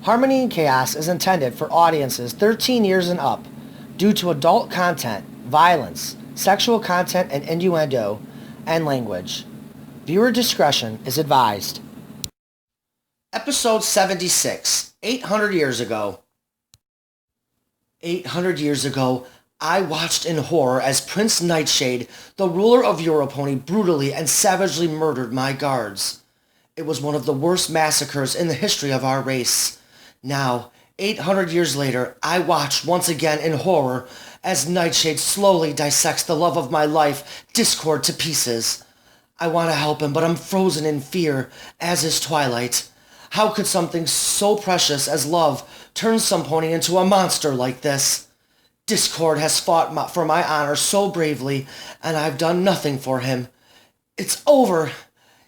Harmony and Chaos is intended for audiences 13 years and up due to adult content, violence, sexual content and innuendo, and language. Viewer discretion is advised. Episode 76, 800 years ago. 800 years ago, I watched in horror as Prince Nightshade, the ruler of Europony, brutally and savagely murdered my guards. It was one of the worst massacres in the history of our race. Now, 800 years later, I watch once again in horror as Nightshade slowly dissects the love of my life, Discord, to pieces. I want to help him, but I'm frozen in fear, as is Twilight. How could something so precious as love turn some pony into a monster like this? Discord has fought for my honor so bravely, and I've done nothing for him. It's over.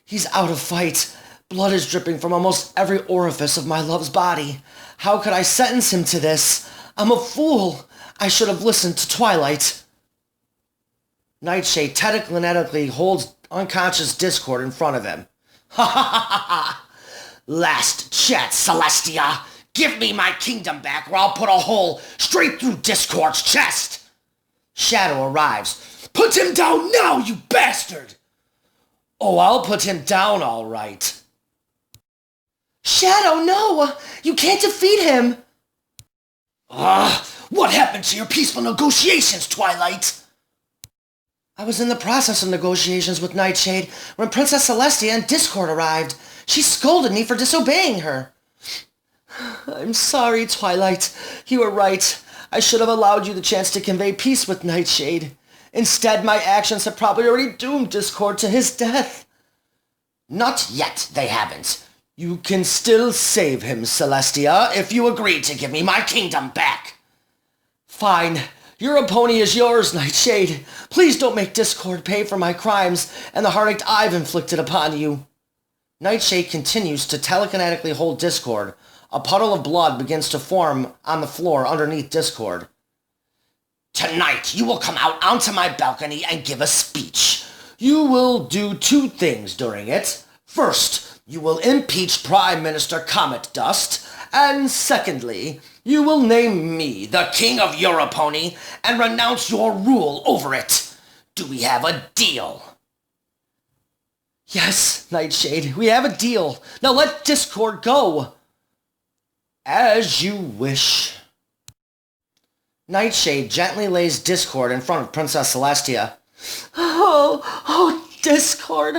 He's out of fight. Blood is dripping from almost every orifice of my love's body. How could I sentence him to this? I'm a fool. I should have listened to Twilight. Nightshade telekinetically holds unconscious Discord in front of him. Ha ha ha ha ha! Last chance, Celestia! Give me my kingdom back or I'll put a hole straight through Discord's chest! Shadow arrives. Put him down now, you bastard! Oh, I'll put him down all right. Shadow, no! You can't defeat him! What happened to your peaceful negotiations, Twilight? I was in the process of negotiations with Nightshade when Princess Celestia and Discord arrived. She scolded me for disobeying her. I'm sorry, Twilight. You were right. I should have allowed you the chance to convey peace with Nightshade. Instead, my actions have probably already doomed Discord to his death. Not yet, they haven't. You can still save him, Celestia, if you agree to give me my kingdom back. Fine. Your pony is yours, Nightshade. Please don't make Discord pay for my crimes and the heartache I've inflicted upon you. Nightshade continues to telekinetically hold Discord. A puddle of blood begins to form on the floor underneath Discord. Tonight, you will come out onto my balcony and give a speech. You will do two things during it. First, you will impeach Prime Minister Comet Dust, and secondly, you will name me the King of Europony and renounce your rule over it. Do we have a deal? Yes, Nightshade, we have a deal. Now let Discord go. As you wish. Nightshade gently lays Discord in front of Princess Celestia. Oh, Discord,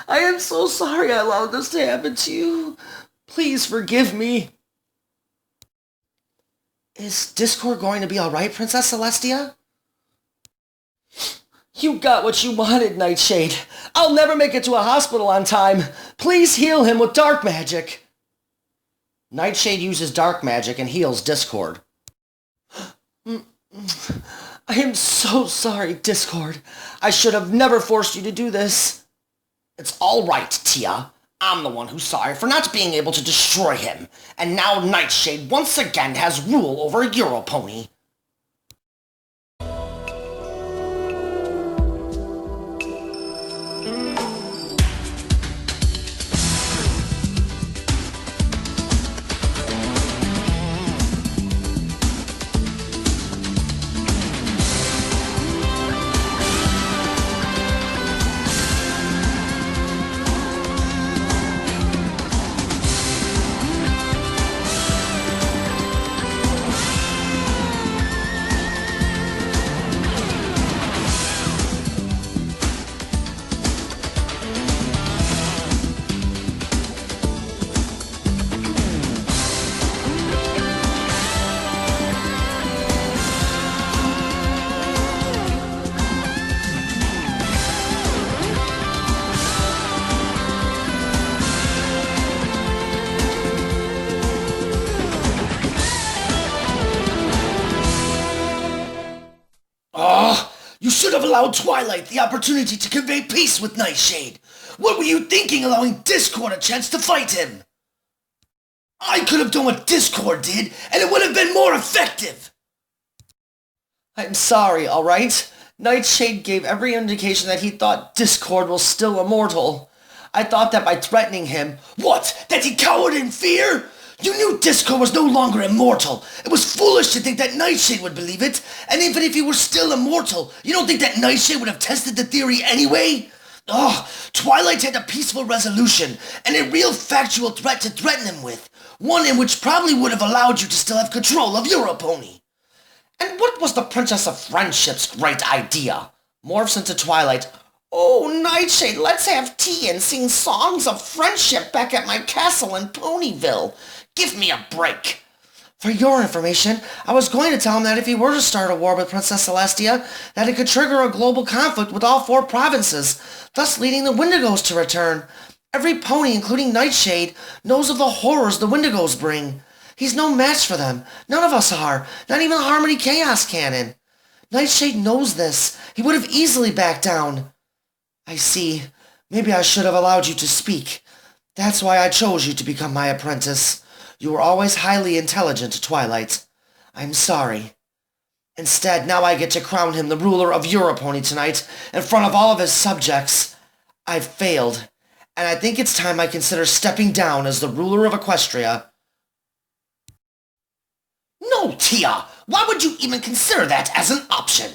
I am so sorry I allowed this to happen to you. Please forgive me. Is Discord going to be alright, Princess Celestia? You got what you wanted, Nightshade. I'll never make it to a hospital on time. Please heal him with dark magic. Nightshade uses dark magic and heals Discord. I am so sorry, Discord. I should have never forced you to do this. It's all right, Tia. I'm the one who's sorry for not being able to destroy him. And now Nightshade once again has rule over Europony. You should have allowed Twilight the opportunity to convey peace with Nightshade. What were you thinking, allowing Discord a chance to fight him? I could have done what Discord did, and it would have been more effective. I'm sorry, alright? Nightshade gave every indication that he thought Discord was still immortal. I thought that by threatening him... What? That he cowered in fear? You knew Disco was no longer immortal. It was foolish to think that Nightshade would believe it. And even if he were still immortal, you don't think that Nightshade would have tested the theory anyway? Ugh, Twilight had a peaceful resolution, and a real factual threat to threaten him with. One in which probably would have allowed you to still have control of your pony. And what was the Princess of Friendship's great idea? Morphs into Twilight. Oh, Nightshade, let's have tea and sing songs of friendship back at my castle in Ponyville. Give me a break. For your information, I was going to tell him that if he were to start a war with Princess Celestia, that it could trigger a global conflict with all 4 provinces, thus leading the Wendigos to return. Every pony, including Nightshade, knows of the horrors the Wendigos bring. He's no match for them. None of us are. Not even Harmony Chaos Cannon. Nightshade knows this. He would have easily backed down. I see. Maybe I should have allowed you to speak. That's why I chose you to become my apprentice. You were always highly intelligent, Twilight. I'm sorry. Instead, now I get to crown him the ruler of Europony tonight, in front of all of his subjects. I've failed, and I think it's time I consider stepping down as the ruler of Equestria. No, Tia! Why would you even consider that as an option?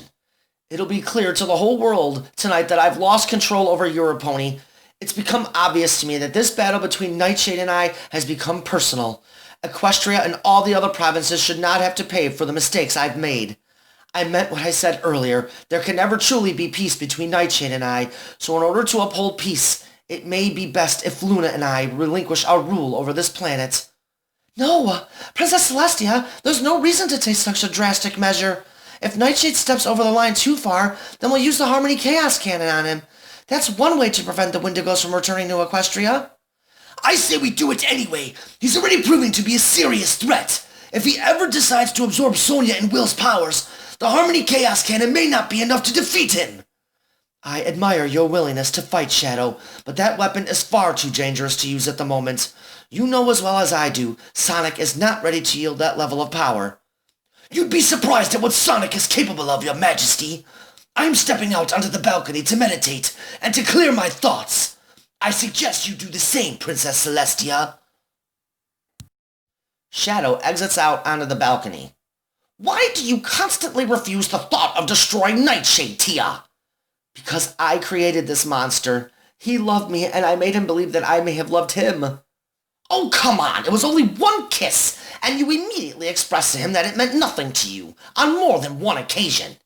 It'll be clear to the whole world tonight that I've lost control over Europony. It's become obvious to me that this battle between Nightshade and I has become personal. Equestria and all the other provinces should not have to pay for the mistakes I've made. I meant what I said earlier. There can never truly be peace between Nightshade and I, so in order to uphold peace, it may be best if Luna and I relinquish our rule over this planet. No, Princess Celestia, there's no reason to take such a drastic measure. If Nightshade steps over the line too far, then we'll use the Harmony Chaos Cannon on him. That's one way to prevent the Wendigos from returning to Equestria. I say we do it anyway. He's already proving to be a serious threat. If he ever decides to absorb Sonia and Will's powers, the Harmony Chaos Cannon may not be enough to defeat him. I admire your willingness to fight, Shadow, but that weapon is far too dangerous to use at the moment. You know as well as I do, Sonic is not ready to yield that level of power. You'd be surprised at what Sonic is capable of, Your Majesty. I'm stepping out onto the balcony to meditate and to clear my thoughts. I suggest you do the same, Princess Celestia. Shadow exits out onto the balcony. Why do you constantly refuse the thought of destroying Nightshade, Tia? Because I created this monster. He loved me, and I made him believe that I may have loved him. Oh, come on! It was only one kiss, and you immediately expressed to him that it meant nothing to you, on more than one occasion.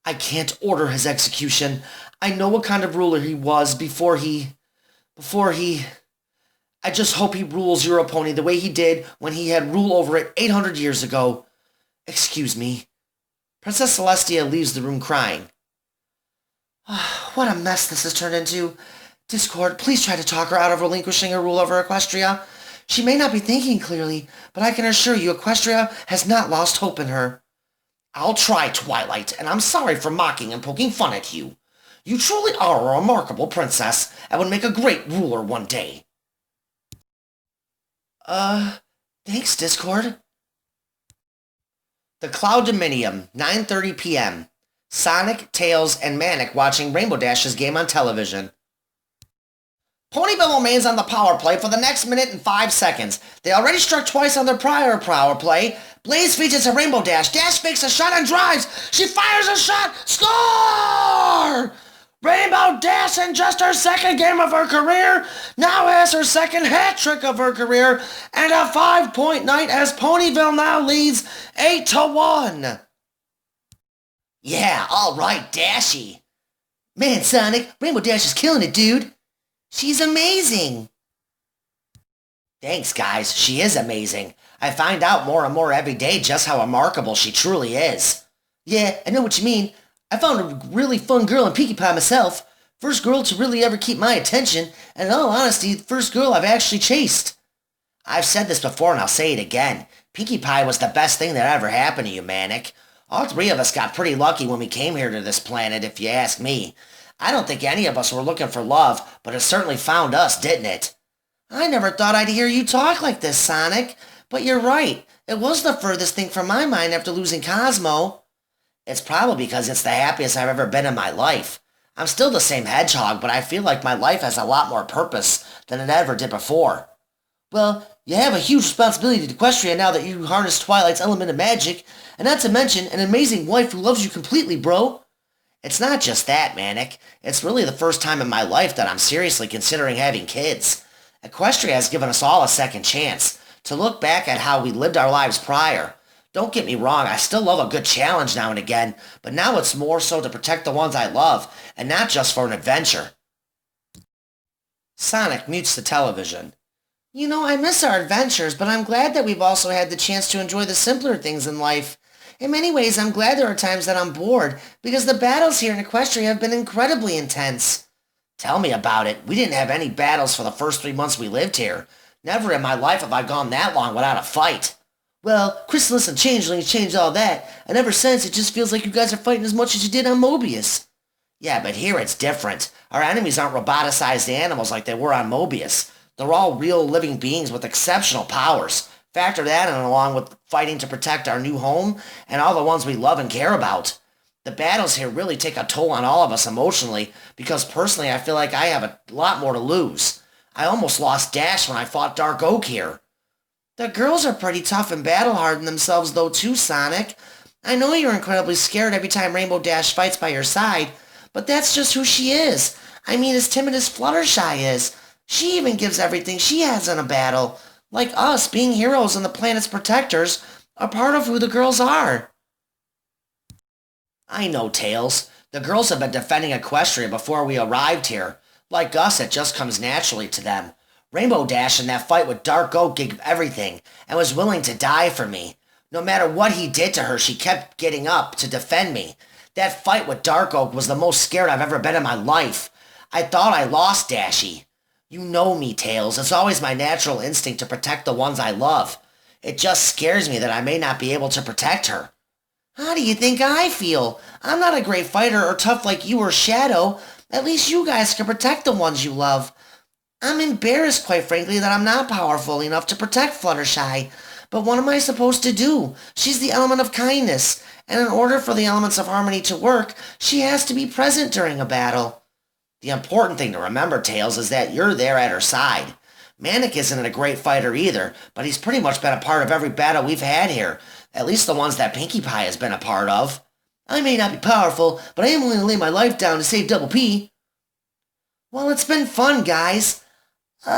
I can't order his execution. I know what kind of ruler he was before he... I just hope he rules Europony the way he did when he had rule over it 800 years ago. Excuse me. Princess Celestia leaves the room crying. What a mess this has turned into. Discord, please try to talk her out of relinquishing her rule over Equestria. She may not be thinking clearly, but I can assure you Equestria has not lost hope in her. I'll try, Twilight, and I'm sorry for mocking and poking fun at you. You truly are a remarkable princess, and would make a great ruler one day. Thanks, Discord. The Cloud Dominium, 9:30 p.m. Sonic, Tails, and Manic watching Rainbow Dash's game on television. Ponyville remains on the power play for the next minute and 5 seconds. They already struck twice on their prior power play. Blaze feeds to Rainbow Dash. Dash fakes a shot and drives. She fires a shot. Score! Rainbow Dash, in just her second game of her career, now has her second hat trick of her career and a 5-point night as Ponyville now leads 8-1. Yeah, all right, Dashy. Man, Sonic, Rainbow Dash is killing it, dude. She's amazing. Thanks, guys. She is amazing. I find out more and more every day just how remarkable she truly is. Yeah, I know what you mean. I found a really fun girl in Pinkie Pie myself. First girl to really ever keep my attention, and in all honesty, the first girl I've actually chased. I've said this before and I'll say it again. Pinkie Pie was the best thing that ever happened to you, Manic. All 3 of us got pretty lucky when we came here to this planet, if you ask me. I don't think any of us were looking for love, but it certainly found us, didn't it? I never thought I'd hear you talk like this, Sonic. But you're right. It was the furthest thing from my mind after losing Cosmo. It's probably because it's the happiest I've ever been in my life. I'm still the same Hedgehog, but I feel like my life has a lot more purpose than it ever did before. Well, You have a huge responsibility to Equestria now that you harness Twilight's element of magic, and not to mention an amazing wife who loves you completely, bro. It's not just that, Manic. It's really the first time in my life that I'm seriously considering having kids. Equestria has given us all a second chance to look back at how we lived our lives prior. Don't get me wrong, I still love a good challenge now and again, but now it's more so to protect the ones I love, and not just for an adventure. Sonic mutes the television. You know, I miss our adventures, but I'm glad that we've also had the chance to enjoy the simpler things in life. In many ways, I'm glad there are times that I'm bored, because the battles here in Equestria have been incredibly intense. Tell me about it. We didn't have any battles for the first 3 months we lived here. Never in my life have I gone that long without a fight. Well, Chrysalis and Changelings changed all that, and ever since it just feels like you guys are fighting as much as you did on Mobius. Yeah, but here it's different. Our enemies aren't roboticized animals like they were on Mobius. They're all real living beings with exceptional powers. Factor that in along with fighting to protect our new home and all the ones we love and care about. The battles here really take a toll on all of us emotionally because personally I feel like I have a lot more to lose. I almost lost Dash when I fought Dark Oak here. The girls are pretty tough and battle-hardened themselves though too, Sonic. I know you're incredibly scared every time Rainbow Dash fights by your side, but that's just who she is. I mean, as timid as Fluttershy is. She even gives everything she has in a battle. Like us, being heroes and the planet's protectors are part of who the girls are. I know, Tails. The girls have been defending Equestria before we arrived here. Like us, it just comes naturally to them. Rainbow Dash in that fight with Dark Oak gave everything and was willing to die for me. No matter what he did to her, she kept getting up to defend me. That fight with Dark Oak was the most scared I've ever been in my life. I thought I lost Dashy. You know me, Tails. It's always my natural instinct to protect the ones I love. It just scares me that I may not be able to protect her. How do you think I feel? I'm not a great fighter or tough like you or Shadow. At least you guys can protect the ones you love. I'm embarrassed, quite frankly, that I'm not powerful enough to protect Fluttershy. But what am I supposed to do? She's the element of kindness, and in order for the elements of harmony to work, she has to be present during a battle. The important thing to remember, Tails, is that you're there at her side. Manic isn't a great fighter either, but he's pretty much been a part of every battle we've had here, at least the ones that Pinkie Pie has been a part of. I may not be powerful, but I am willing to lay my life down to save Double P. Well, it's been fun, guys. But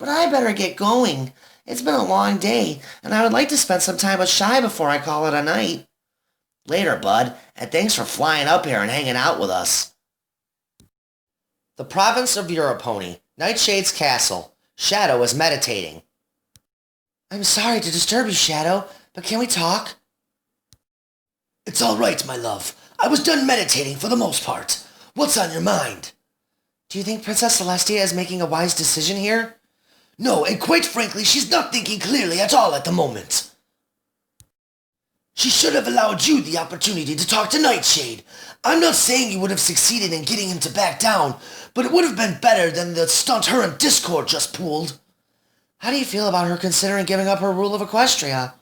I better get going. It's been a long day, and I would like to spend some time with Shy before I call it a night. Later, bud, and thanks for flying up here and hanging out with us. The province of Europony, Nightshade's castle. Shadow is meditating. I'm sorry to disturb you, Shadow, but can we talk? It's all right, my love. I was done meditating for the most part. What's on your mind? Do you think Princess Celestia is making a wise decision here? No, and quite frankly, she's not thinking clearly at all at the moment. She should have allowed you the opportunity to talk to Nightshade. I'm not saying you would have succeeded in getting him to back down, but it would have been better than the stunt her and Discord just pulled. How do you feel about her considering giving up her rule of Equestria?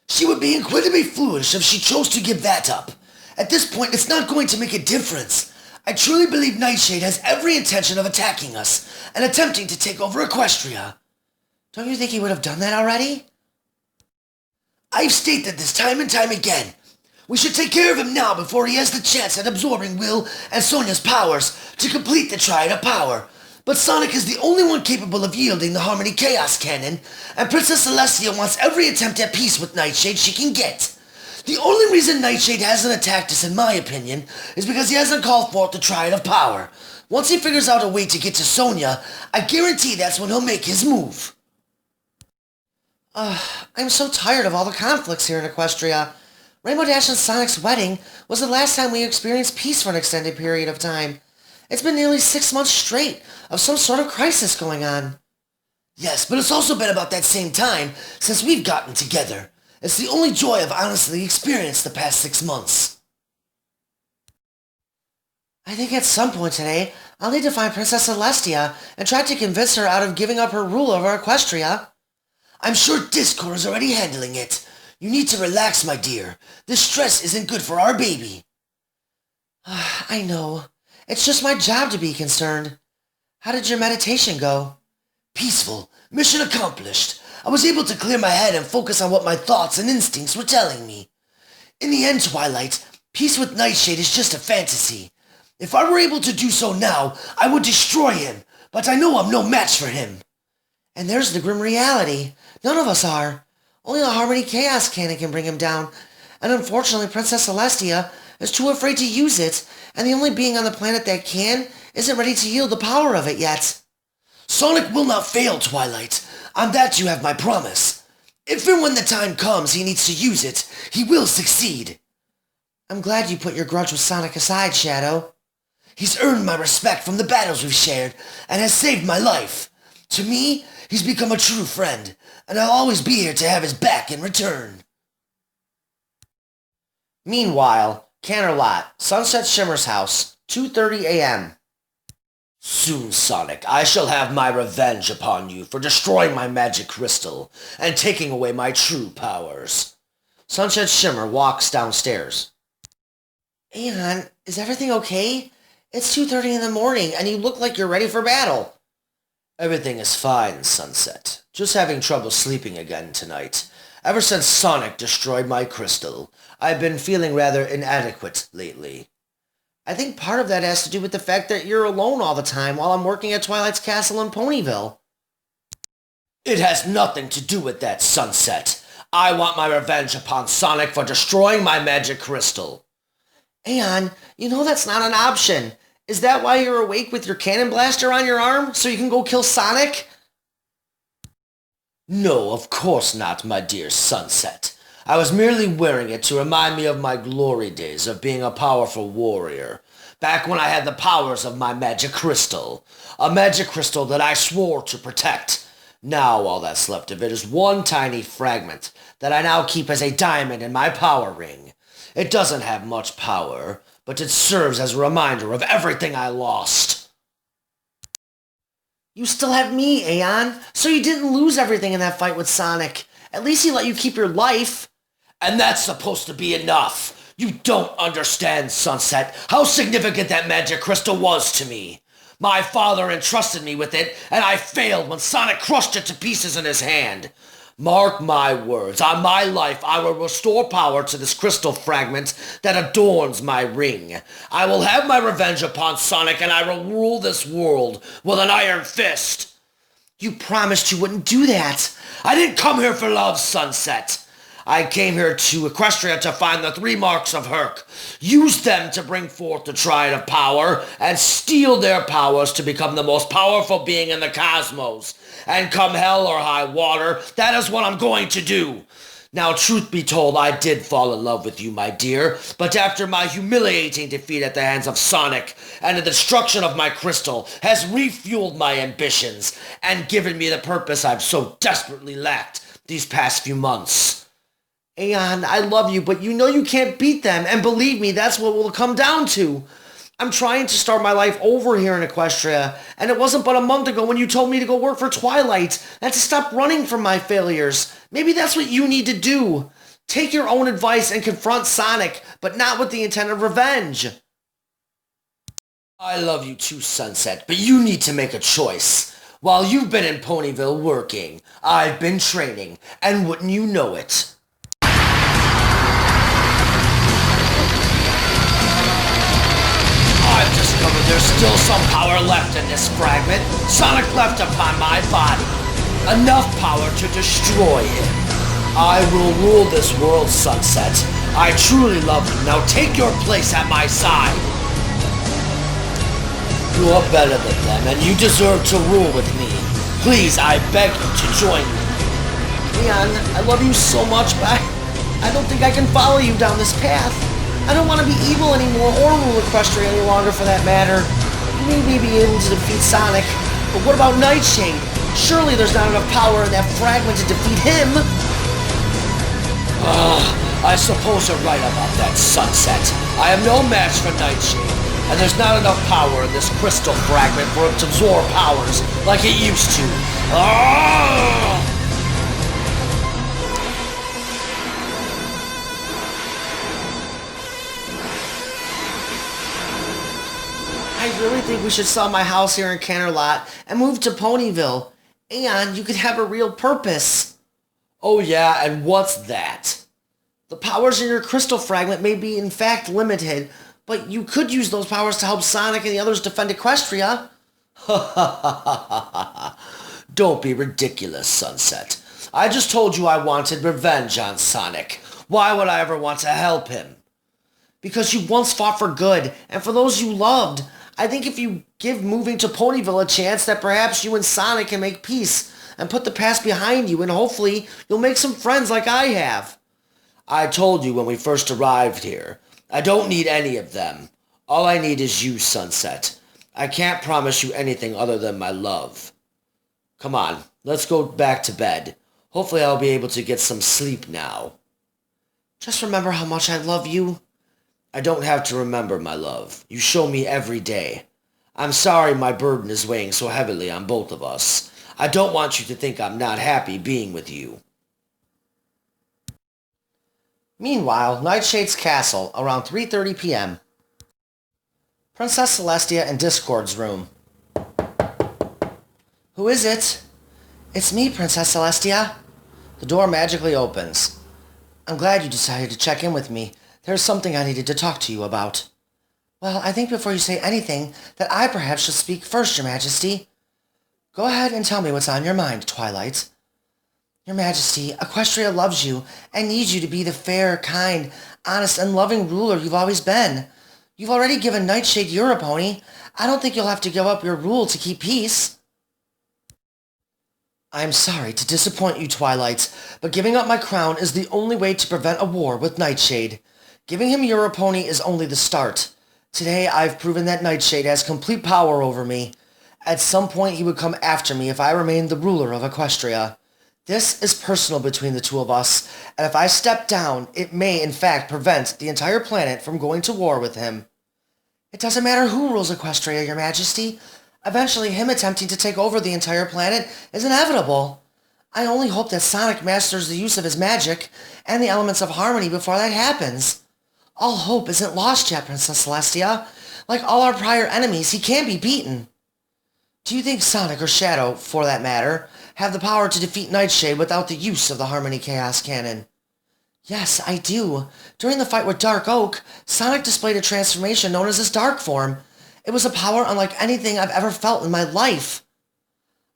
She would be incredibly foolish if she chose to give that up. At this point, it's not going to make a difference. I truly believe Nightshade has every intention of attacking us and attempting to take over Equestria. Don't you think he would have done that already? I've stated this time and time again. We should take care of him now before he has the chance at absorbing Will and Sonia's powers to complete the Triad of Power. But Sonic is the only one capable of yielding the Harmony Chaos Cannon, and Princess Celestia wants every attempt at peace with Nightshade she can get. The only reason Nightshade hasn't attacked us, in my opinion, is because he hasn't called forth the Triad of Power. Once he figures out a way to get to Sonia, I guarantee that's when he'll make his move. I'm so tired of all the conflicts here in Equestria. Rainbow Dash and Sonic's wedding was the last time we experienced peace for an extended period of time. It's been nearly 6 months straight of some sort of crisis going on. Yes, but it's also been about that same time since we've gotten together. It's the only joy I've honestly experienced the past 6 months. I think at some point today, I'll need to find Princess Celestia and try to convince her out of giving up her rule over Equestria. I'm sure Discord is already handling it. You need to relax, my dear. This stress isn't good for our baby. I know. It's just my job to be concerned. How did your meditation go? Peaceful. Mission accomplished. I was able to clear my head and focus on what my thoughts and instincts were telling me. In the end, Twilight, peace with Nightshade is just a fantasy. If I were able to do so now, I would destroy him, but I know I'm no match for him. And there's the grim reality. None of us are. Only a Harmony Chaos Cannon can bring him down. And unfortunately, Princess Celestia is too afraid to use it, and the only being on the planet that can isn't ready to yield the power of it yet. Sonic will not fail, Twilight. On that you have my promise. If and when the time comes he needs to use it, he will succeed. I'm glad you put your grudge with Sonic aside, Shadow. He's earned my respect from the battles we've shared, and has saved my life. To me, he's become a true friend, and I'll always be here to have his back in return. Meanwhile, Canterlot, Sunset Shimmer's house, 2:30 a.m. Soon, Sonic, I shall have my revenge upon you for destroying my magic crystal and taking away my true powers. Sunset Shimmer walks downstairs. Aeon, is everything okay? It's 2:30 in the morning, and you look like you're ready for battle. Everything is fine, Sunset. Just having trouble sleeping again tonight. Ever since Sonic destroyed my crystal, I've been feeling rather inadequate lately. I think part of that has to do with the fact that you're alone all the time while I'm working at Twilight's Castle in Ponyville. It has nothing to do with that, Sunset. I want my revenge upon Sonic for destroying my magic crystal. Aeon, you know that's not an option. Is that why you're awake with your cannon blaster on your arm, so you can go kill Sonic? No, of course not, my dear Sunset. I was merely wearing it to remind me of my glory days of being a powerful warrior, back when I had the powers of my magic crystal, a magic crystal that I swore to protect. Now all that's left of it is one tiny fragment that I now keep as a diamond in my power ring. It doesn't have much power, but it serves as a reminder of everything I lost. You still have me, Aeon, so you didn't lose everything in that fight with Sonic. At least he let you keep your life. And that's supposed to be enough. You don't understand, Sunset, how significant that magic crystal was to me. My father entrusted me with it, and I failed when Sonic crushed it to pieces in his hand. Mark my words, on my life I will restore power to this crystal fragment that adorns my ring. I will have my revenge upon Sonic, and I will rule this world with an iron fist. You promised you wouldn't do that. I didn't come here for love, Sunset. I came here to Equestria to find the 3 marks of Herc, use them to bring forth the Triad of Power, and steal their powers to become the most powerful being in the cosmos. And come hell or high water, that is what I'm going to do. Now, truth be told, I did fall in love with you, my dear, but after my humiliating defeat at the hands of Sonic, and the destruction of my crystal has refueled my ambitions, and given me the purpose I've so desperately lacked these past few months. Aeon, I love you, but you know you can't beat them, and believe me, that's what it will come down to. I'm trying to start my life over here in Equestria, and it wasn't but a month ago when you told me to go work for Twilight, and to stop running from my failures. Maybe that's what you need to do. Take your own advice and confront Sonic, but not with the intent of revenge. I love you too, Sunset, but you need to make a choice. While you've been in Ponyville working, I've been training, and wouldn't you know it? I've discovered there's still some power left in this fragment. Sonic left upon my body. Enough power to destroy him. I will rule this world, Sunset. I truly love you. Now take your place at my side. You are better than them, and you deserve to rule with me. Please, I beg you to join me. Aeon, I love you so much, but I don't think I can follow you down this path. I don't want to be evil anymore, or rule Equestria any longer for that matter. You may be able to defeat Sonic, but what about Nightshade? Surely there's not enough power in that fragment to defeat him. I suppose you're right about that, Sunset. I am no match for Nightshade, and there's not enough power in this crystal fragment for it to absorb powers like it used to. I really think we should sell my house here in Canterlot and move to Ponyville. And you could have a real purpose. Oh yeah, and what's that? The powers in your crystal fragment may be in fact limited, but you could use those powers to help Sonic and the others defend Equestria. Don't be ridiculous, Sunset. I just told you I wanted revenge on Sonic. Why would I ever want to help him? Because you once fought for good, and for those you loved. I think if you give moving to Ponyville a chance, that perhaps you and Sonic can make peace and put the past behind you, and hopefully you'll make some friends like I have. I told you when we first arrived here. I don't need any of them. All I need is you, Sunset. I can't promise you anything other than my love. Come on, let's go back to bed. Hopefully I'll be able to get some sleep now. Just remember how much I love you. I don't have to remember, my love. You show me every day. I'm sorry my burden is weighing so heavily on both of us. I don't want you to think I'm not happy being with you. Meanwhile, Nightshade's castle, around 3:30 p.m. Princess Celestia in Discord's room. Who is it? It's me, Princess Celestia. The door magically opens. I'm glad you decided to check in with me. There's something I needed to talk to you about. Well, I think before you say anything, that I perhaps should speak first, Your Majesty. Go ahead and tell me what's on your mind, Twilight. Your Majesty, Equestria loves you and needs you to be the fair, kind, honest, and loving ruler you've always been. You've already given Nightshade your pony. I don't think you'll have to give up your rule to keep peace. I'm sorry to disappoint you, Twilight, but giving up my crown is the only way to prevent a war with Nightshade. Giving him your pony is only the start. Today, I've proven that Nightshade has complete power over me. At some point, he would come after me if I remained the ruler of Equestria. This is personal between the two of us, and if I step down, it may in fact prevent the entire planet from going to war with him. It doesn't matter who rules Equestria, Your Majesty. Eventually, him attempting to take over the entire planet is inevitable. I only hope that Sonic masters the use of his magic and the elements of harmony before that happens. All hope isn't lost yet, Princess Celestia. Like all our prior enemies, he can be beaten. Do you think Sonic or Shadow, for that matter, have the power to defeat Nightshade without the use of the Harmony Chaos Cannon? Yes, I do. During the fight with Dark Oak, Sonic displayed a transformation known as his Dark Form. It was a power unlike anything I've ever felt in my life.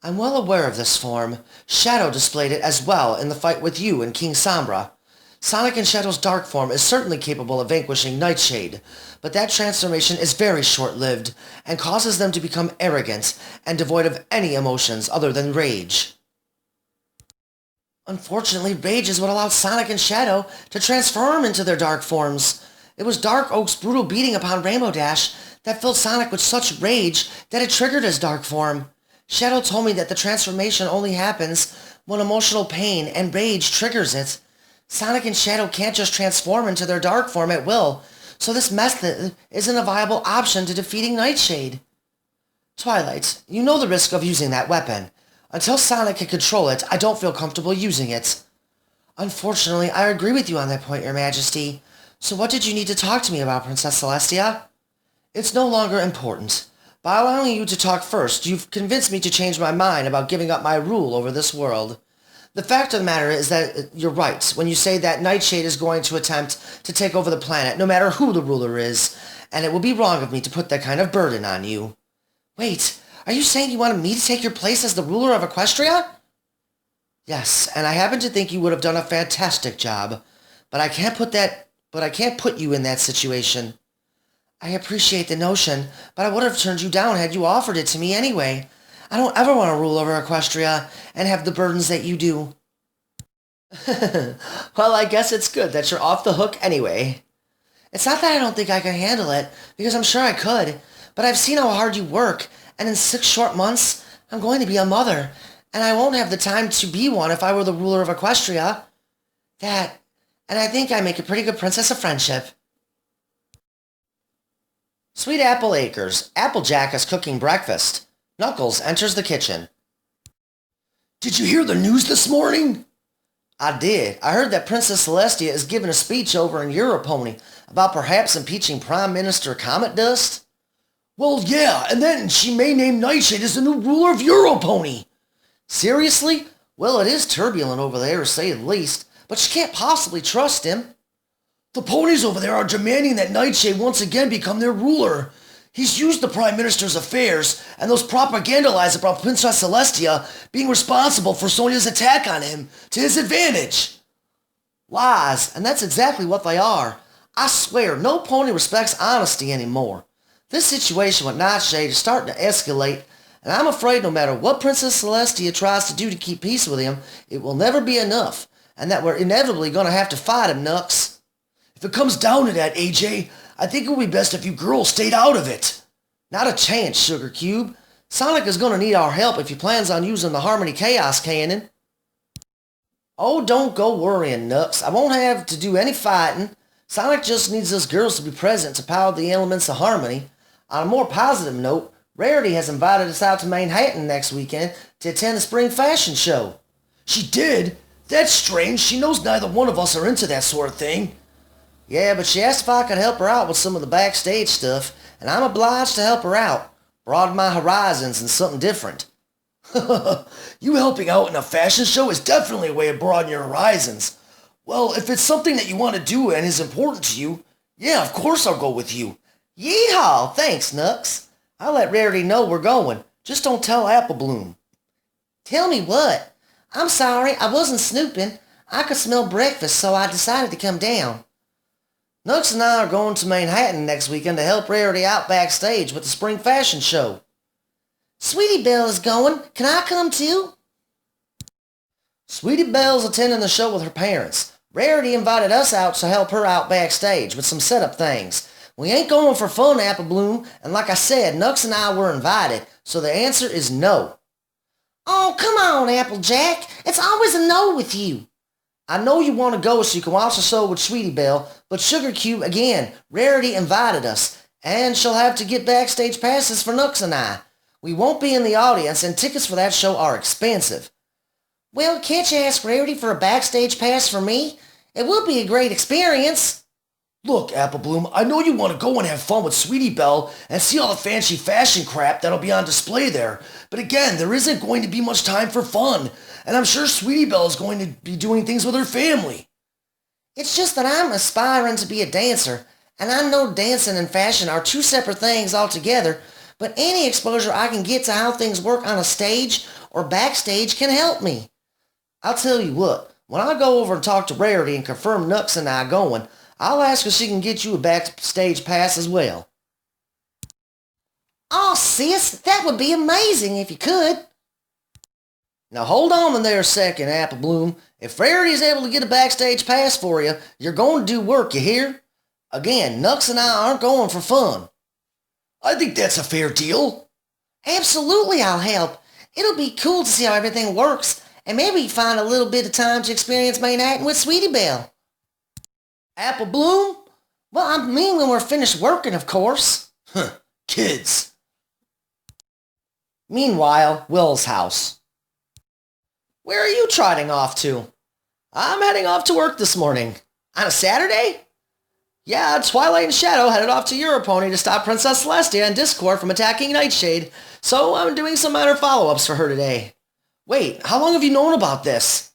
I'm well aware of this form. Shadow displayed it as well in the fight with you and King Sombra. Sonic and Shadow's Dark Form is certainly capable of vanquishing Nightshade, but that transformation is very short-lived and causes them to become arrogant and devoid of any emotions other than rage. Unfortunately, rage is what allowed Sonic and Shadow to transform into their dark forms. It was Dark Oak's brutal beating upon Rainbow Dash that filled Sonic with such rage that it triggered his dark form. Shadow told me that the transformation only happens when emotional pain and rage triggers it. Sonic and Shadow can't just transform into their dark form at will, so this method isn't a viable option to defeating Nightshade. Twilight, you know the risk of using that weapon. Until Sonic can control it, I don't feel comfortable using it. Unfortunately, I agree with you on that point, Your Majesty. So what did you need to talk to me about, Princess Celestia? It's no longer important. By allowing you to talk first, you've convinced me to change my mind about giving up my rule over this world. The fact of the matter is that you're right when you say that Nightshade is going to attempt to take over the planet no matter who the ruler is, and it will be wrong of me to put that kind of burden on you. Wait, are you saying you wanted me to take your place as the ruler of Equestria? Yes, and I happen to think you would have done a fantastic job, but I can't put you in that situation. I appreciate the notion, but I would have turned you down had you offered it to me anyway. I don't ever want to rule over Equestria and have the burdens that you do. Well, I guess it's good that you're off the hook anyway. It's not that I don't think I can handle it, because I'm sure I could, but I've seen how hard you work, and in 6 short months, I'm going to be a mother, and I won't have the time to be one if I were the ruler of Equestria. And I think I make a pretty good princess of friendship. Sweet Apple Acres. Applejack is cooking breakfast. Knuckles enters the kitchen. Did you hear the news this morning? I did. I heard that Princess Celestia is giving a speech over in Europony about perhaps impeaching Prime Minister Comet Dust. Well, yeah, and then she may name Nightshade as the new ruler of Europony. Seriously? Well, it is turbulent over there, to say the least, but you can't possibly trust him. The ponies over there are demanding that Nightshade once again become their ruler. He's used the Prime Minister's affairs and those propaganda lies about Princess Celestia being responsible for Sonia's attack on him to his advantage. Lies, and that's exactly what they are. I swear, no pony respects honesty anymore. This situation with Nightshade is starting to escalate, and I'm afraid no matter what Princess Celestia tries to do to keep peace with him, it will never be enough, and that we're inevitably going to have to fight him, Nux. If it comes down to that, AJ, I think it would be best if you girls stayed out of it. Not a chance, Sugar Cube. Sonic is going to need our help if he plans on using the Harmony Chaos Cannon. Oh, don't go worrying, Nux. I won't have to do any fighting. Sonic just needs us girls to be present to power the elements of harmony. On a more positive note, Rarity has invited us out to Manhattan next weekend to attend the spring fashion show. She did? That's strange. She knows neither one of us are into that sort of thing. Yeah, but she asked if I could help her out with some of the backstage stuff, and I'm obliged to help her out. Broaden my horizons and something different. You helping out in a fashion show is definitely a way of broadening your horizons. Well, if it's something that you want to do and is important to you, yeah, of course I'll go with you. Yeehaw! Thanks, Nux. I'll let Rarity know we're going. Just don't tell Apple Bloom. Tell me what? I'm sorry, I wasn't snooping. I could smell breakfast, so I decided to come down. Nux and I are going to Manhattan next weekend to help Rarity out backstage with the spring fashion show. Sweetie Belle is going. Can I come too? Sweetie Belle's attending the show with her parents. Rarity invited us out to help her out backstage with some setup things. We ain't going for fun, Apple Bloom, and like I said, Nux and I were invited, so the answer is no. Oh, come on, Applejack. It's always a no with you. I know you want to go so you can watch the show with Sweetie Belle, but Sugar Cube, again, Rarity invited us, and she'll have to get backstage passes for Nux and I. We won't be in the audience, and tickets for that show are expensive. Well, can't you ask Rarity for a backstage pass for me? It would be a great experience. Look, Apple Bloom, I know you want to go and have fun with Sweetie Belle and see all the fancy fashion crap that'll be on display there. But again, there isn't going to be much time for fun, and I'm sure Sweetie Belle is going to be doing things with her family. It's just that I'm aspiring to be a dancer, and I know dancing and fashion are two separate things altogether, but any exposure I can get to how things work on a stage or backstage can help me. I'll tell you what, when I go over and talk to Rarity and confirm Nux and I going, I'll ask if she can get you a backstage pass as well. Oh, sis, that would be amazing if you could. Now hold on there a second, Apple Bloom. If Rarity is able to get a backstage pass for you, you're going to do work, you hear? Again, Nux and I aren't going for fun. I think that's a fair deal. Absolutely, I'll help. It'll be cool to see how everything works, and maybe find a little bit of time to experience Manhattan with Sweetie Belle. Apple Bloom? Well, I mean when we're finished working, of course. Kids. Meanwhile, Will's house. Where are you trotting off to? I'm heading off to work this morning. On a Saturday? Yeah, Twilight and Shadow headed off to Europony to stop Princess Celestia and Discord from attacking Nightshade, so I'm doing some minor follow-ups for her today. Wait, how long have you known about this?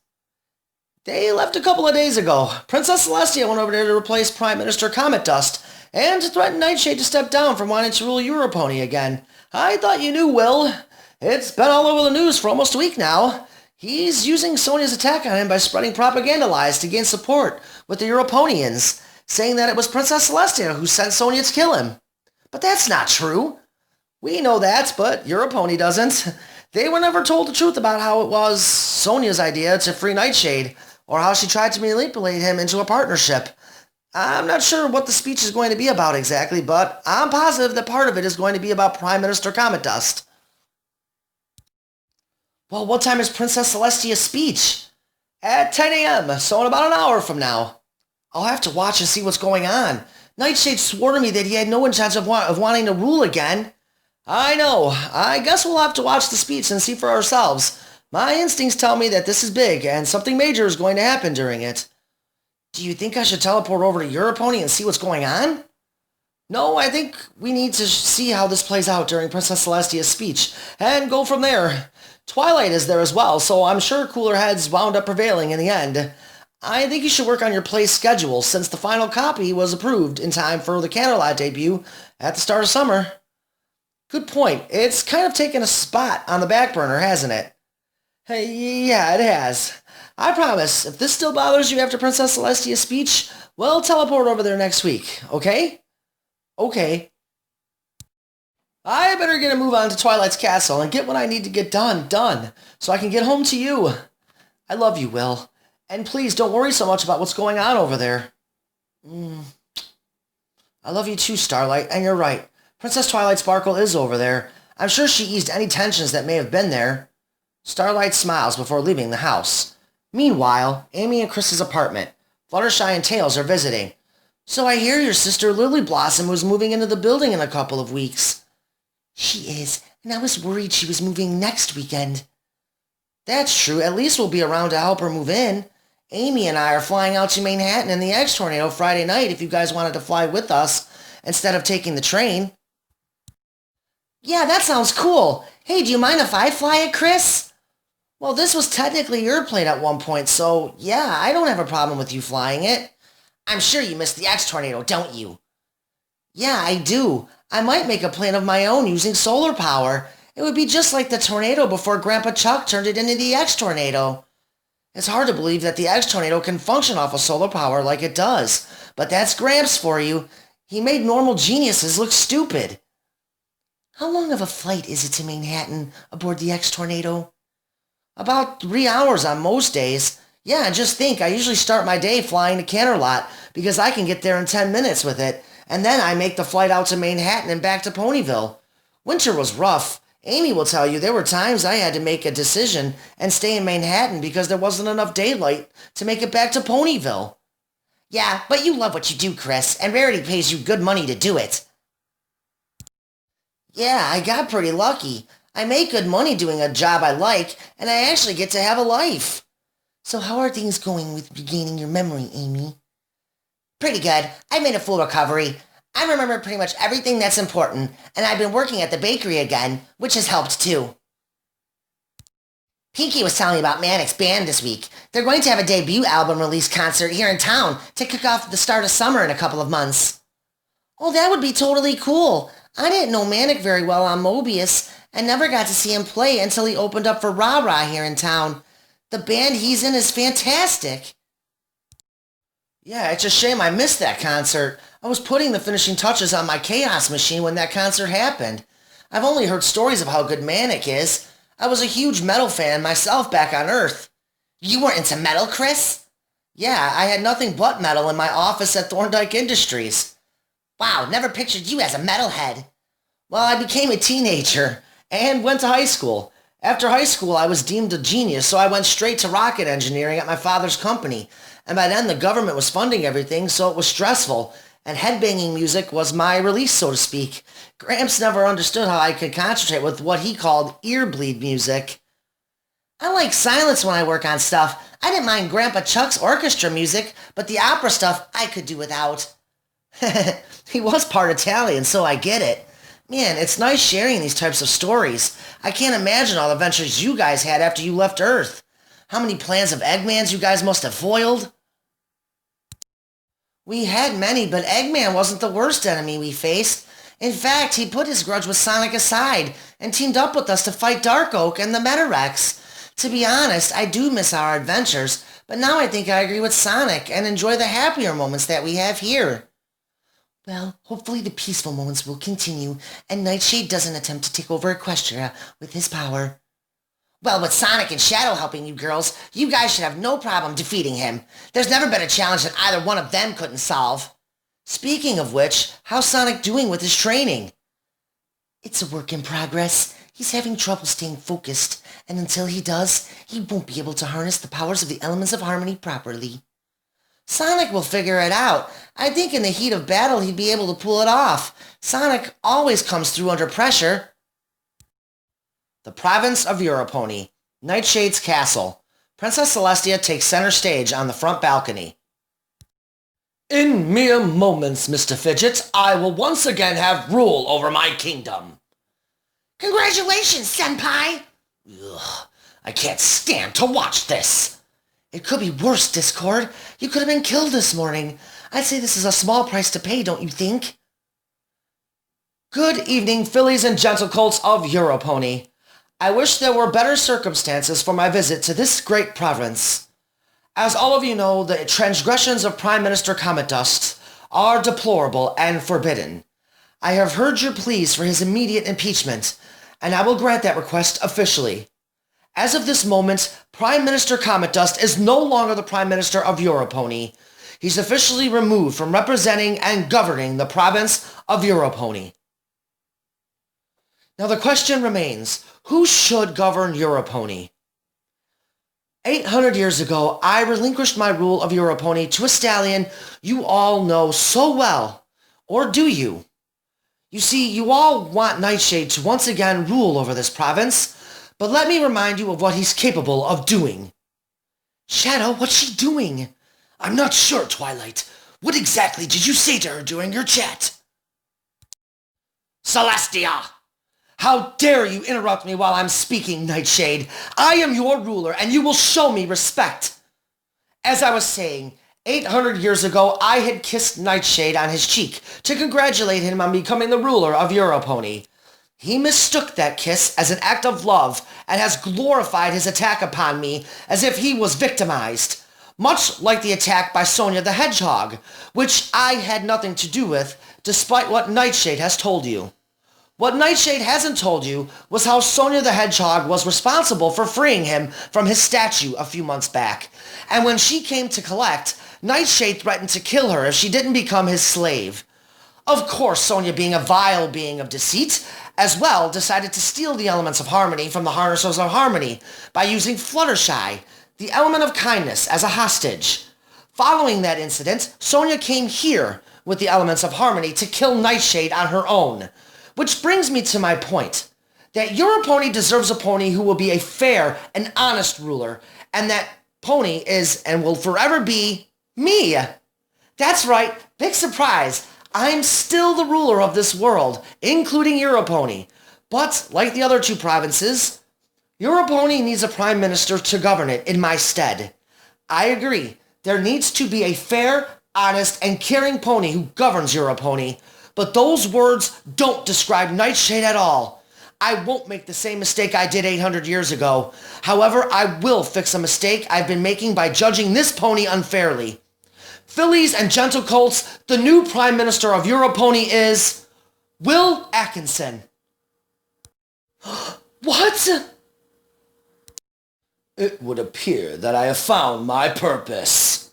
They left a couple of days ago. Princess Celestia went over there to replace Prime Minister Comet Dust and to threaten Nightshade to step down from wanting to rule Europony again. I thought you knew, Will. It's been all over the news for almost a week now. He's using Sonia's attack on him by spreading propaganda lies to gain support with the Europonians, saying that it was Princess Celestia who sent Sonia to kill him. But that's not true. We know that, but Europony doesn't. They were never told the truth about how it was Sonia's idea to free Nightshade, or how she tried to manipulate him into a partnership. I'm not sure what the speech is going to be about exactly, but I'm positive that part of it is going to be about Prime Minister Comet Dust. Well, what time is Princess Celestia's speech? At 10 a.m., so in about an hour from now. I'll have to watch and see what's going on. Nightshade swore to me that he had no intention of wanting to rule again. I know. I guess we'll have to watch the speech and see for ourselves. My instincts tell me that this is big, and something major is going to happen during it. Do you think I should teleport over to Europony and see what's going on? No, I think we need to see how this plays out during Princess Celestia's speech, and go from there. Twilight is there as well, so I'm sure cooler heads wound up prevailing in the end. I think you should work on your play schedule since the final copy was approved in time for the Candlelight debut at the start of summer. Good point. It's kind of taken a spot on the back burner, hasn't it? Hey, yeah, it has. I promise, if this still bothers you after Princess Celestia's speech, we'll teleport over there next week, okay? Okay. I better get a move on to Twilight's castle and get what I need to get done, so I can get home to you. I love you, Will. And please don't worry so much about what's going on over there. I love you too, Starlight, and you're right. Princess Twilight Sparkle is over there. I'm sure she eased any tensions that may have been there. Starlight smiles before leaving the house. Meanwhile, Amy and Chris's apartment. Fluttershy and Tails are visiting. So I hear your sister Lily Blossom was moving into the building in a couple of weeks. She is, and I was worried she was moving next weekend. That's true. At least we'll be around to help her move in. Amy and I are flying out to Manhattan in the X-Tornado Friday night if you guys wanted to fly with us instead of taking the train. Yeah, that sounds cool. Hey, do you mind if I fly it, Chris? Well, this was technically your plane at one point, so yeah, I don't have a problem with you flying it. I'm sure you miss the X-Tornado, don't you? Yeah, I do. I might make a plane of my own using solar power. It would be just like the tornado before Grandpa Chuck turned it into the X-Tornado. It's hard to believe that the X-Tornado can function off of solar power like it does, but that's Gramps for you. He made normal geniuses look stupid. How long of a flight is it to Manhattan aboard the X-Tornado? About 3 hours on most days. Yeah, and just think, I usually start my day flying to Canterlot because I can get there in 10 minutes with it, and then I make the flight out to Manhattan and back to Ponyville. Winter was rough. Amy will tell you there were times I had to make a decision and stay in Manhattan because there wasn't enough daylight to make it back to Ponyville. Yeah, but you love what you do, Chris, and Rarity pays you good money to do it. Yeah, I got pretty lucky. I make good money doing a job I like, and I actually get to have a life. So how are things going with regaining your memory, Amy? Pretty good. I made a full recovery. I remember pretty much everything that's important, and I've been working at the bakery again, which has helped too. Pinky was telling me about Manic's band this week. They're going to have a debut album release concert here in town to kick off the start of summer in a couple of months. Oh, that would be totally cool. I didn't know Manic very well on Mobius and never got to see him play until he opened up for Ra Ra here in town. The band he's in is fantastic. Yeah, it's a shame I missed that concert. I was putting the finishing touches on my Chaos machine when that concert happened. I've only heard stories of how good Manic is. I was a huge metal fan myself back on Earth. You weren't into metal, Chris? Yeah, I had nothing but metal in my office at Thorndike Industries. Wow, never pictured you as a metalhead. Well, I became a teenager and went to high school. After high school, I was deemed a genius, so I went straight to rocket engineering at my father's company. And by then, the government was funding everything, so it was stressful. And headbanging music was my release, so to speak. Gramps never understood how I could concentrate with what he called ear-bleed music. I like silence when I work on stuff. I didn't mind Grandpa Chuck's orchestra music, but the opera stuff I could do without. He was part Italian, so I get it. Man, it's nice sharing these types of stories. I can't imagine all the adventures you guys had after you left Earth. How many plans of Eggman's you guys must have foiled? We had many, but Eggman wasn't the worst enemy we faced. In fact, he put his grudge with Sonic aside and teamed up with us to fight Dark Oak and the Metarex. To be honest, I do miss our adventures, but now I think I agree with Sonic and enjoy the happier moments that we have here. Well, hopefully the peaceful moments will continue, and Nightshade doesn't attempt to take over Equestria with his power. Well, with Sonic and Shadow helping you girls, you guys should have no problem defeating him. There's never been a challenge that either one of them couldn't solve. Speaking of which, how's Sonic doing with his training? It's a work in progress. He's having trouble staying focused, and until he does, he won't be able to harness the powers of the elements of harmony properly. Sonic will figure it out. I think in the heat of battle he'd be able to pull it off. Sonic always comes through under pressure. The province of Europony. Nightshade's castle. Princess Celestia takes center stage on the front balcony. In mere moments, Mr. Fidget, I will once again have rule over my kingdom. Congratulations, Senpai! Ugh, I can't stand to watch this. It could be worse, Discord. You could have been killed this morning. I'd say this is a small price to pay, don't you think? Good evening, fillies and gentle colts of Europony. I wish there were better circumstances for my visit to this great province. As all of you know, the transgressions of Prime Minister Comet Dust are deplorable and forbidden. I have heard your pleas for his immediate impeachment, and I will grant that request officially. As of this moment, Prime Minister Comet Dust is no longer the Prime Minister of Europony. He's officially removed from representing and governing the province of Europony. Now the question remains, who should govern Europony? 800 years ago, I relinquished my rule of Europony to a stallion you all know so well. Or do you? You see, you all want Nightshade to once again rule over this province, but let me remind you of what he's capable of doing. Shadow, what's she doing? I'm not sure, Twilight. What exactly did you say to her during your chat? Celestia! How dare you interrupt me while I'm speaking, Nightshade? I am your ruler, and you will show me respect. As I was saying, 800 years ago, I had kissed Nightshade on his cheek to congratulate him on becoming the ruler of Europony. He mistook that kiss as an act of love and has glorified his attack upon me as if he was victimized, much like the attack by Sonia the Hedgehog, which I had nothing to do with, despite what Nightshade has told you. What Nightshade hasn't told you was how Sonia the Hedgehog was responsible for freeing him from his statue a few months back, and when she came to collect, Nightshade threatened to kill her if she didn't become his slave. Of course, Sonia, being a vile being of deceit, as well decided to steal the elements of harmony from the Harnessers of Harmony by using Fluttershy, the element of kindness, as a hostage. Following that incident, Sonia came here with the elements of harmony to kill Nightshade on her own. Which brings me to my point, that your pony deserves a pony who will be a fair and honest ruler, and that pony is and will forever be me. That's right, big surprise. I'm still the ruler of this world, including Europony. But, like the other two provinces, Europony needs a prime minister to govern it in my stead. I agree, there needs to be a fair, honest, and caring pony who governs Europony. But those words don't describe Nightshade at all. I won't make the same mistake I did 800 years ago. However, I will fix a mistake I've been making by judging this pony unfairly. Fillies and gentle colts, the new Prime Minister of Europony is Will Atkinson. What? It would appear that I have found my purpose.